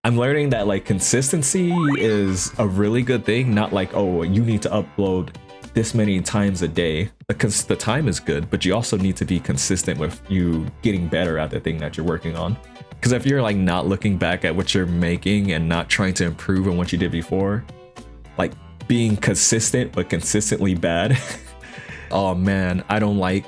I'm learning that like consistency is a really good thing, not like, oh, you need to upload this many times a day, because the time is good, but you also need to be consistent with you getting better at the thing that you're working on. Because if you're like not looking back at what you're making and not trying to improve on what you did before, like being consistent but consistently bad, oh man, I don't like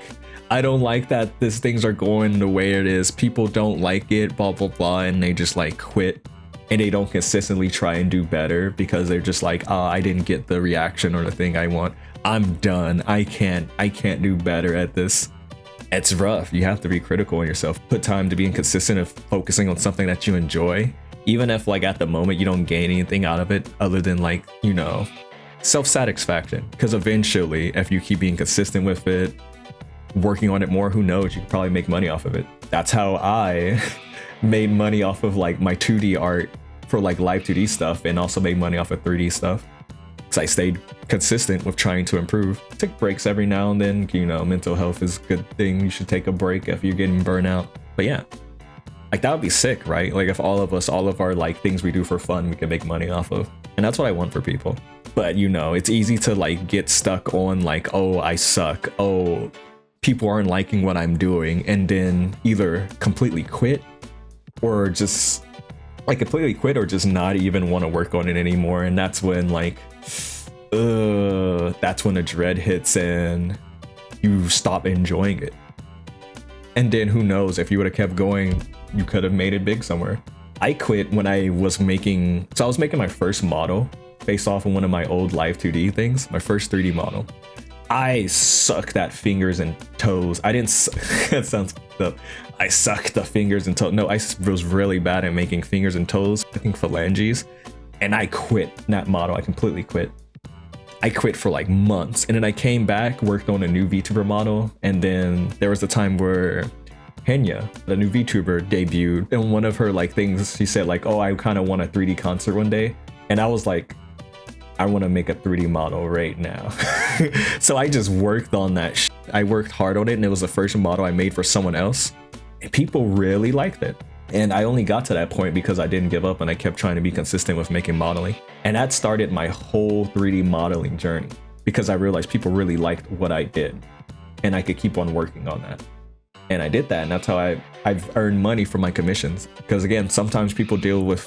that these things are going the way it is. People don't like it, blah blah blah, and they just like quit, and they don't consistently try and do better because they're just like, oh, I didn't get the reaction or the thing I want. I'm done. I can't do better at this. It's rough. You have to be critical on yourself. Put time to being consistent of focusing on something that you enjoy, even if like at the moment you don't gain anything out of it other than like, you know, self-satisfaction. Because eventually, if you keep being consistent with it, working on it more, who knows, you could probably make money off of it. That's how I made money off of like my 2D art for like live 2D stuff, and also made money off of 3D stuff. Because I stayed consistent with trying to improve. Take breaks every now and then, you know, mental health is a good thing. You should take a break if you're getting burnout. But yeah, like that would be sick, right? Like if all of our like things we do for fun, we can make money off of. And that's what I want for people. But you know, it's easy to like get stuck on like, oh, I suck. Oh, people aren't liking what I'm doing. And then either completely quit or just like completely quit or just not even want to work on it anymore. And that's when like, that's when the dread hits and you stop enjoying it. And then who knows, if you would have kept going, you could have made it big somewhere. I quit when I was making my first model based off of one of my old live 2D things, my first 3D model. I sucked at fingers and toes. I didn't that sounds fucked up. I sucked the fingers and toes. No, I was really bad at making fingers and toes, I think phalanges. And I quit that model. I completely quit. I quit for like months, and then I came back, worked on a new Vtuber model, and then there was a time where Henya, the new Vtuber, debuted, and one of her like things, she said like, oh, I kind of want a 3D concert one day, and I was like, I want to make a 3D model right now. So I just worked on that. I worked hard on it, and it was the first model I made for someone else, and people really liked it. And I only got to that point because I didn't give up, and I kept trying to be consistent with making modeling. And that started my whole 3D modeling journey, because I realized people really liked what I did, and I could keep on working on that. And I did that, and that's how I've earned money for my commissions. Because again, sometimes people deal with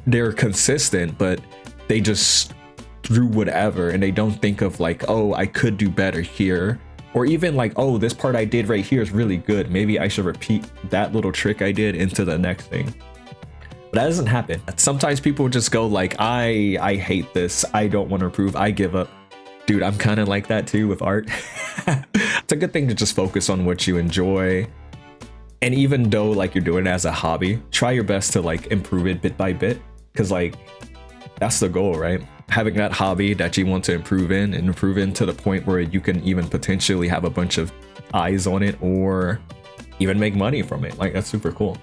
they're consistent, but they just do whatever, and they don't think of like, oh, I could do better here. Or even like, oh, this part I did right here is really good. Maybe I should repeat that little trick I did into the next thing. But that doesn't happen. Sometimes people just go like, I hate this. I don't want to improve. I give up. Dude, I'm kind of like that too with art. It's a good thing to just focus on what you enjoy. And even though like you're doing it as a hobby, try your best to like improve it bit by bit. Because like, that's the goal, right? Having that hobby that you want to improve in, and improve in to the point where you can even potentially have a bunch of eyes on it, or even make money from it. Like, that's super cool.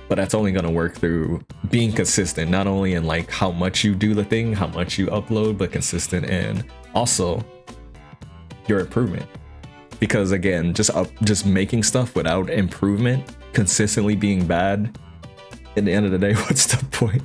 But that's only going to work through being consistent, not only in like how much you do the thing, how much you upload, but consistent in also your improvement. Because again, just making stuff without improvement, consistently being bad, at the end of the day, what's the point?